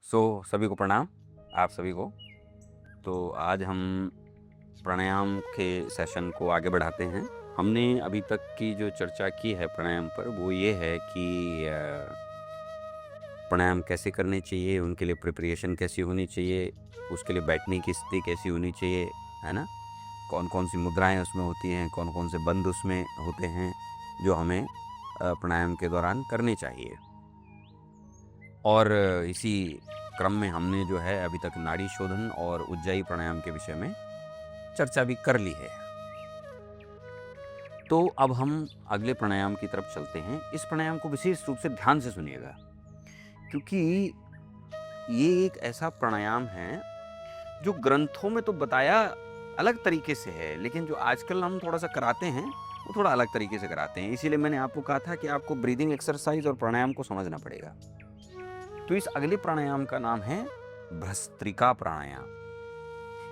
सभी को प्रणाम, आप सभी को। तो आज हम प्राणायाम के सेशन को आगे बढ़ाते हैं। हमने अभी तक की जो चर्चा की है प्राणायाम पर, वो ये है कि प्राणायाम कैसे करने चाहिए, उनके लिए प्रिपरेशन कैसी होनी चाहिए, उसके लिए बैठने की स्थिति कैसी होनी चाहिए, है ना? कौन-कौन सी मुद्राएँ उसमें होती हैं, कौन-कौन से बंद उसमें होते हैं, जो हमें प्राणायाम के दौरान करने चाहिए। और इसी क्रम में हमने जो है अभी तक नाड़ी शोधन और उज्जाई प्राणायाम के विषय में चर्चा भी कर ली है। तो अब हम अगले प्राणायाम की तरफ चलते हैं। इस प्राणायाम को विशेष रूप से ध्यान से सुनिएगा, क्योंकि ये एक ऐसा प्राणायाम है जो ग्रंथों में तो बताया अलग तरीके से है, लेकिन जो आजकल हम थोड़ा सा कराते हैं वो थोड़ा अलग तरीके से कराते हैं। इसीलिए मैंने आपको कहा था कि आपको ब्रीदिंग एक्सरसाइज और प्राणायाम को समझना पड़ेगा। तो इस अगले प्राणायाम का नाम है भस्त्रिका प्राणायाम।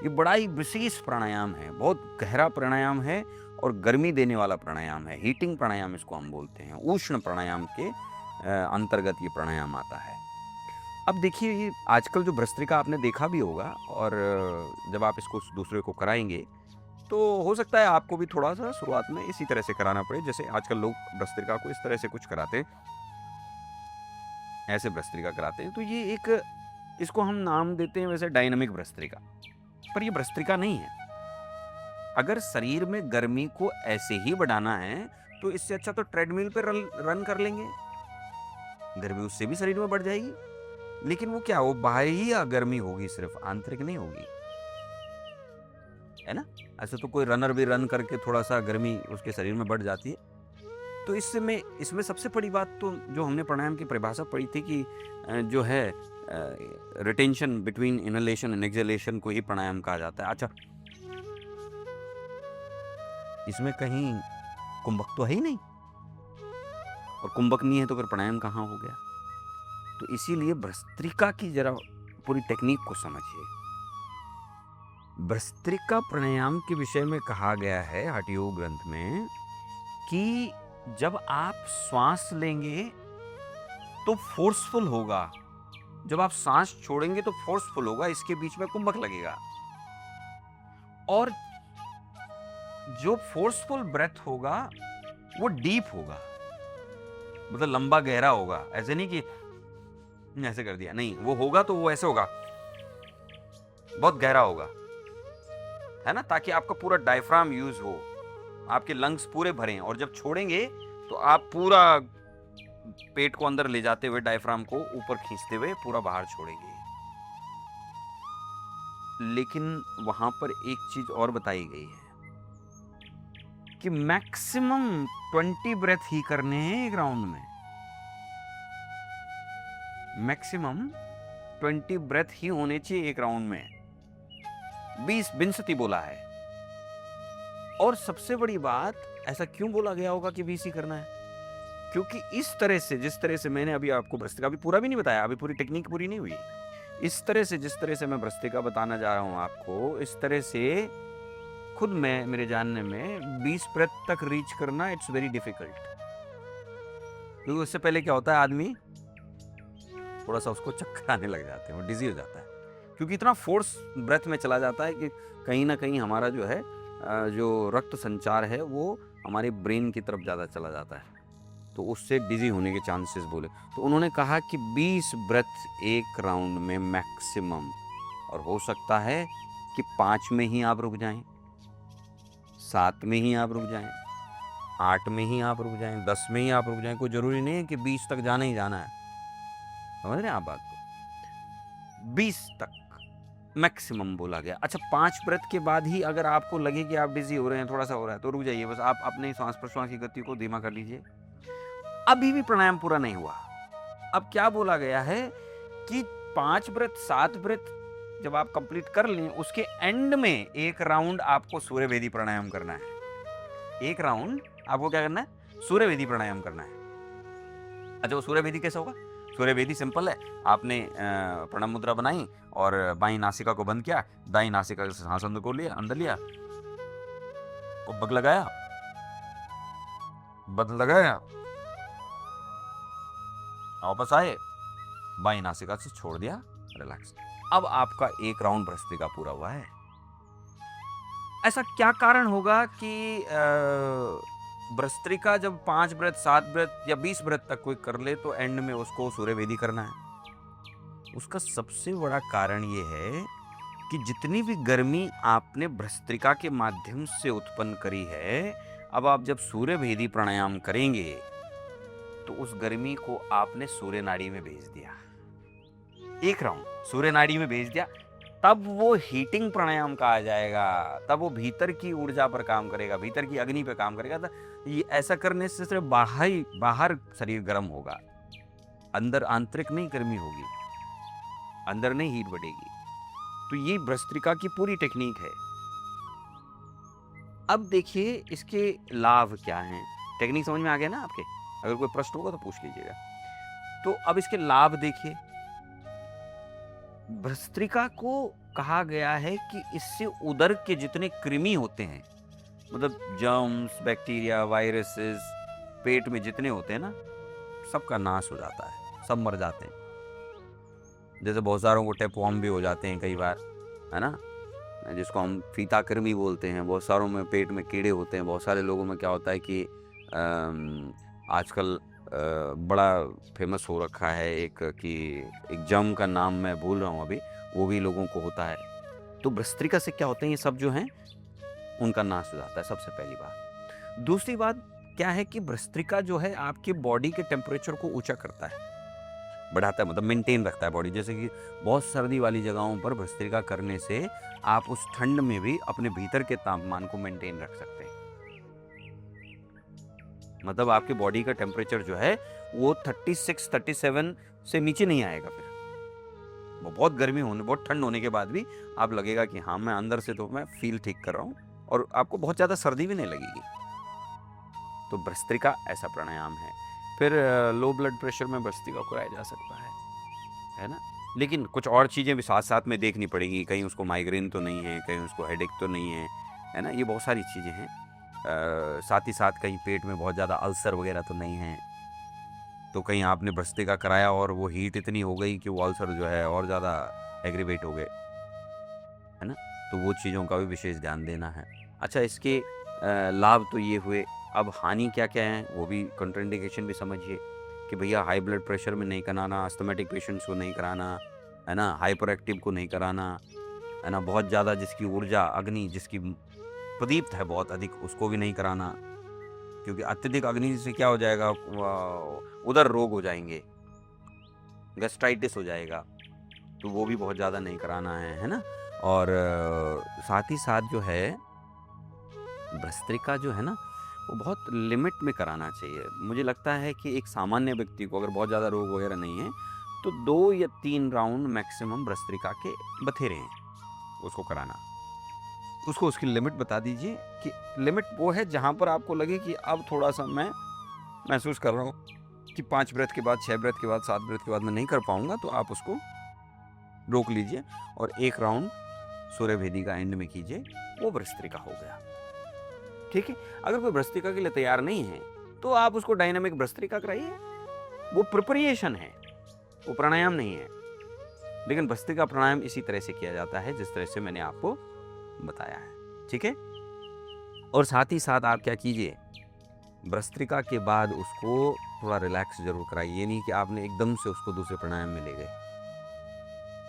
ये बड़ा ही विशेष प्राणायाम है, बहुत गहरा प्राणायाम है और गर्मी देने वाला प्राणायाम है। हीटिंग प्राणायाम इसको हम बोलते हैं। उष्ण प्राणायाम के अंतर्गत ये प्राणायाम आता है। अब देखिए, ये आजकल जो भस्त्रिका आपने देखा भी होगा, और जब आप इसको दूसरे को कराएंगे तो हो सकता है आपको भी थोड़ा सा शुरुआत में इसी तरह से कराना पड़े, जैसे आजकल लोग भस्त्रिका को इस तरह से कुछ कराते हैं, ऐसे भस्त्रिका कराते हैं। तो ये एक, इसको हम नाम देते हैं वैसे डायनामिक भस्त्रिका, पर ये भस्त्रिका नहीं है। अगर शरीर में गर्मी को ऐसे ही बढ़ाना है तो इससे अच्छा तो ट्रेडमिल पे रन कर लेंगे, गर्मी उससे भी शरीर में बढ़ जाएगी। लेकिन वो क्या, वो बाह्य गर्मी होगी, सिर्फ आंतरिक नहीं होगी, है ना? ऐसे तो कोई रनर भी रन करके थोड़ा सा गर्मी उसके शरीर में बढ़ जाती है। तो इसमें सबसे बड़ी बात तो जो हमने प्राणायाम की परिभाषा पढ़ी थी कि जो है retention between inhalation and exhalation को ही प्राणायाम कहा जाता है। अच्छा, इसमें कहीं कुंभक तो है ही नहीं, और कुंभक नहीं है तो फिर प्राणायाम कहाँ हो गया? तो इसीलिए भस्त्रिका की जरा पूरी टेक्निक को समझिए। भस्त्रिका प्राणायाम के विषय में कहा गया है हठ योग ग्रंथ में कि जब आप श्वास लेंगे तो फोर्सफुल होगा, जब आप सांस छोड़ेंगे तो फोर्सफुल होगा, इसके बीच में कुंभक लगेगा। और जो फोर्सफुल ब्रेथ होगा वो डीप होगा, मतलब लंबा गहरा होगा। ऐसे नहीं कि ऐसे कर दिया, नहीं, वो होगा तो वो ऐसे होगा, बहुत गहरा होगा, है ना? ताकि आपका पूरा डायफ्राम यूज हो, आपके लंग्स पूरे भरें, और जब छोड़ेंगे तो आप पूरा पेट को अंदर ले जाते हुए डायफ्राम को ऊपर खींचते हुए पूरा बाहर छोड़ेंगे। लेकिन वहां पर एक चीज और बताई गई है कि मैक्सिमम 20 ब्रेथ ही करने हैं एक राउंड में। मैक्सिमम 20 ब्रेथ ही होने चाहिए एक राउंड में। 20 विंसति बोला है। और सबसे बड़ी बात, ऐसा क्यों बोला गया होगा कि 20 ही करना है? क्योंकि इस तरह से, जिस तरह से मैंने अभी आपको भस्त्रिका अभी पूरा भी नहीं बताया, अभी पूरी टेक्निक पूरी नहीं हुई। इस तरह से, जिस तरह से मैं भस्त्रिका बताना जा रहा हूं आपको, इस तरह से खुद में, मेरे जानने में 20 ब्रेथ तक रीच करना इट्स वेरी डिफिकल्ट। क्योंकि उससे पहले क्या होता है, आदमी थोड़ा सा उसको चक्कर आने लग जाते हैं, वो डिजी हो जाता है, क्योंकि इतना फोर्स ब्रेथ में चला जाता है कि कहीं ना कहीं हमारा जो है जो रक्त संचार है वो हमारे ब्रेन की तरफ ज़्यादा चला जाता है, तो उससे डिजी होने के चांसेस बोले। तो उन्होंने कहा कि 20 ब्रेथ एक राउंड में मैक्सिमम, और हो सकता है कि 5 में ही आप रुक जाएं, 7 में ही आप रुक जाएं, 8 में ही आप रुक जाएं, 10 में ही आप रुक जाएं। कोई जरूरी नहीं है कि 20 तक जाना ही जाना है, समझ रहे हैं आप बात को? 20 तक मैक्सिमम बोला गया। अच्छा, 5 ब्रेथ के बाद ही अगर आपको लगे कि आप डिजी हो रहे हैं, थोड़ा सा हो रहा है, तो रुक जाइए, बस आप अपने सांस प्रश्वास की गति को धीमा कर लीजिए। अभी भी प्राणायाम पूरा नहीं हुआ। अब क्या बोला गया है कि 5 ब्रेथ, 7 ब्रेथ जब आप कंप्लीट कर लें, उसके एंड में एक राउंड आपको सूर्यवेदी प्राणायाम करना है। एक राउंड आपको क्या करना है? सूर्यवेदी प्राणायाम करना है। अच्छा, वो सूर्यवेदी कैसा होगा? सूर्यवेदी सिंपल है, आपने प्रणव मुद्रा बनाई और बाई नासिका को बंद किया, दाई नासिका से सांस अंदर को लिया, अंदर लिया, कुंभक लगाया, बंद लगाया, वापस आए, बाई नासिका से छोड़ दिया, रिलैक्स। अब आपका एक राउंड भस्त्रिका पूरा हुआ है। ऐसा क्या कारण होगा कि भस्त्रिका जब 5 ब्रेथ, 7 ब्रेथ या 20 ब्रेथ तक कोई कर ले तो एंड में उसको सूर्यवेदी करना है? उसका सबसे बड़ा कारण ये है कि जितनी भी गर्मी आपने भस्त्रिका के माध्यम से उत्पन्न करी है, अब आप जब सूर्यभेदी प्राणायाम करेंगे तो उस गर्मी को आपने सूर्य नाड़ी में भेज दिया। एक राउंड सूर्य नाड़ी में भेज दिया, तब वो हीटिंग प्राणायाम कहा जाएगा। तब वो भीतर की ऊर्जा पर काम करेगा, भीतर की अग्नि पे काम करेगा। तो ये ऐसा करने से सिर्फ बाहर शरीर गर्म होगा, अंदर आंतरिक नहीं गर्मी होगी, अंदर नहीं हीट बढ़ेगी। तो ये भस्त्रिका की पूरी टेक्निक है। अब देखिए इसके लाभ क्या हैं। टेक्निक समझ में आ गया ना आपके? अगर कोई प्रश्न होगा तो पूछ लीजिएगा। तो अब इसके लाभ देखिए। भस्त्रिका को कहा गया है कि इससे उदर के जितने कृमि होते हैं, मतलब जर्म्स, बैक्टीरिया, वायरसेस, पेट में जितने होते हैं ना, सबका नाश हो जाता है, सब मर जाते हैं। जैसे बहुत सारों को टेपवॉर्म भी हो जाते हैं कई बार, है ना, जिसको हम फीता कृमि बोलते हैं। बहुत सारों में पेट में कीड़े होते हैं। बहुत सारे लोगों में क्या होता है कि आजकल बड़ा फेमस हो रखा है एक जम का नाम मैं भूल रहा हूँ अभी, वो भी लोगों को होता है। तो भस्त्रिका से क्या होते हैं, ये सब जो हैं उनका नाश हो जाता है, सबसे पहली बात। दूसरी बात क्या है कि भस्त्रिका जो है आपके बॉडी के टेम्परेचर को ऊंचा करता है, बढ़ाता है, मतलब मेंटेन रखता है बॉडी। जैसे कि बहुत सर्दी वाली जगहों पर भस्त्रिका करने से आप उस ठंड में भी अपने भीतर के तापमान को मेंटेन रख सकते हैं। मतलब आपके बॉडी का टेम्परेचर जो है वो 36, 37 से नीचे नहीं आएगा। फिर वो बहुत गर्मी होने, बहुत ठंड होने के बाद भी आप लगेगा कि हाँ, मैं अंदर से तो मैं फील ठीक कर रहा हूँ, और आपको बहुत ज़्यादा सर्दी भी नहीं लगेगी। तो भस्त्रिका ऐसा प्राणायाम है। फिर लो ब्लड प्रेशर में भस्त्रिका कराया जा सकता है ना। लेकिन कुछ और चीज़ें भी साथ साथ में देखनी पड़ेगी, कहीं उसको माइग्रेन तो नहीं है, कहीं उसको हेडेक तो नहीं है ना। ये बहुत सारी चीज़ें हैं। साथ ही साथ कहीं पेट में बहुत ज़्यादा अल्सर वगैरह तो नहीं है, तो कहीं आपने भस्त्रिका कराया और वो हीट इतनी हो गई कि वो अल्सर जो है और ज़्यादा एग्रीवेट हो गए, है ना। तो वो चीज़ों का भी विशेष ध्यान देना है। अच्छा, इसके लाभ तो ये हुए। अब हानि क्या क्या है वो भी, कंट्राइंडिकेशन भी समझिए कि भैया हाई ब्लड प्रेशर में नहीं कराना, अस्थमेटिक पेशेंट्स को नहीं कराना, है ना, हाइपर एक्टिव को नहीं कराना, है ना, बहुत ज़्यादा जिसकी ऊर्जा अग्नि जिसकी प्रदीप्त है बहुत अधिक, उसको भी नहीं कराना, क्योंकि अत्यधिक अग्नि से क्या हो जाएगा, उधर रोग हो जाएंगे, गैस्ट्राइटिस हो जाएगा, तो वो भी बहुत ज़्यादा नहीं कराना है ना। और साथ ही साथ जो है भस्त्रिका जो है ना, वो बहुत लिमिट में कराना चाहिए। मुझे लगता है कि एक सामान्य व्यक्ति को अगर बहुत ज़्यादा रोग वगैरह नहीं है तो 2 या 3 राउंड मैक्सिमम भस्त्रिका के बथेरे हैं उसको कराना। उसको उसकी लिमिट बता दीजिए कि लिमिट वो है जहाँ पर आपको लगे कि अब थोड़ा-सा मैं महसूस कर रहा हूँ कि 5 ब्रेथ के बाद, 6 ब्रेथ के बाद, 7 ब्रेथ के बाद मैं नहीं कर पाऊँगा, तो आप उसको रोक लीजिए और 1 राउंड सूर्यभेदी का एंड में कीजिए, वो भस्त्रिका हो गया। ठीक है? अगर कोई भस्त्रिका के लिए तैयार नहीं है, तो आप उसको डायनामिक भस्त्रिका कराइए। वो प्रिपरेशन है, वो प्राणायाम नहीं है। लेकिन भस्त्रिका प्राणायाम इसी तरह से किया जाता है जिस तरह से मैंने आपको बताया है। ठीक है? और साथ ही साथ आप क्या कीजिए, भस्त्रिका के बाद उसको थोड़ा रिलैक्स जरूर कराइए। ये नहीं कि आपने एकदम से उसको दूसरे प्राणायाम में ले गए।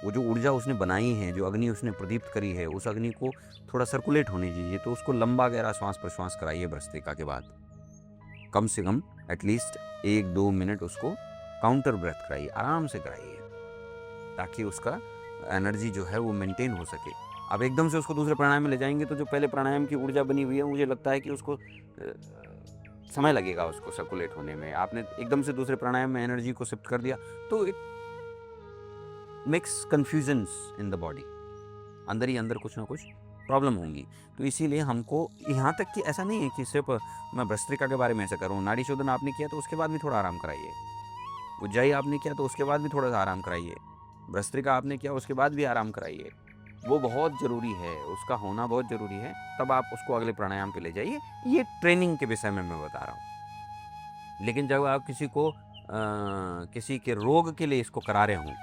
वो जो ऊर्जा उसने बनाई है, जो अग्नि उसने प्रदीप्त करी है, उस अग्नि को थोड़ा सर्कुलेट होने दीजिए। तो उसको लंबा गहरा श्वास प्रश्वास कराइए भस्त्रिका के बाद, कम से कम एटलीस्ट 1-2 मिनट उसको काउंटर ब्रेथ कराइए, आराम से कराइए, ताकि उसका एनर्जी जो है वो मेंटेन हो सके। आप एकदम से उसको दूसरे प्राणायाम में ले जाएंगे तो जो पहले प्राणायाम की ऊर्जा बनी हुई है, मुझे लगता है कि उसको समय लगेगा उसको सर्कुलेट होने में। आपने एकदम से दूसरे प्राणायाम में एनर्जी को शिफ्ट कर दिया तो it makes confusions in the body, अंदर ही अंदर कुछ ना कुछ प्रॉब्लम होंगी। तो इसीलिए हमको यहाँ तक कि ऐसा नहीं है कि सिर्फ मैं भस्त्रिका के बारे में ऐसा करूँ। नाड़ी शोधन आपने किया तो उसके बाद भी थोड़ा आराम कराइए, उज्जाई आपने किया तो उसके बाद भी थोड़ा सा आराम कराइए, भस्त्रिका आपने किया उसके बाद भी आराम कराइए। वो बहुत ज़रूरी है, उसका होना बहुत ज़रूरी है। तब आप उसको अगले प्राणायाम पे ले जाइए। ये ट्रेनिंग के विषय में मैं बता रहा हूँ। लेकिन जब आप किसी के रोग के लिए इसको करा रहे हों,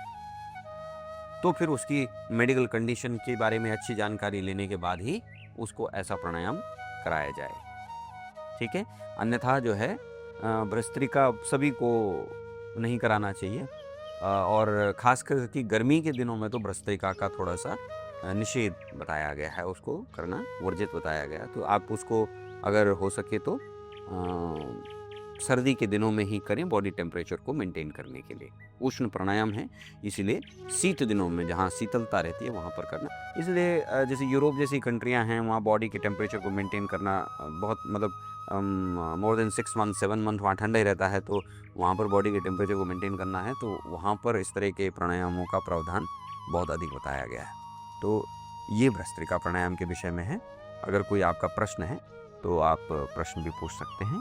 तो फिर उसकी मेडिकल कंडीशन के बारे में अच्छी जानकारी लेने के बाद ही उसको ऐसा प्राणायाम कराया जाए, ठीक है। अन्यथा जो है भस्त्रिका सभी को नहीं कराना चाहिए, और खासकर कि गर्मी के दिनों में तो भस्त्रिका का थोड़ा सा निषेध बताया गया है, उसको करना वर्जित बताया गया। तो आप उसको अगर हो सके तो सर्दी के दिनों में ही करें, बॉडी टेम्परेचर को मेंटेन करने के लिए। उष्ण प्राणायाम है, इसीलिए शीत दिनों में जहाँ शीतलता रहती है वहाँ पर करना। इसलिए जैसे यूरोप जैसी कंट्रियाँ हैं, वहाँ बॉडी के टेम्परेचर को मेंटेन करना बहुत मतलब मोर देन 6 मंथ 7 मंथ वहाँ ठंडा ही रहता है, तो वहाँ पर बॉडी के टेम्परेचर को मेंटेन करना है, तो वहाँ पर इस तरह के प्राणायामों का प्रावधान बहुत अधिक बताया गया है। तो ये भस्त्रिका प्राणायाम के विषय में है। अगर कोई आपका प्रश्न है तो आप प्रश्न भी पूछ सकते हैं।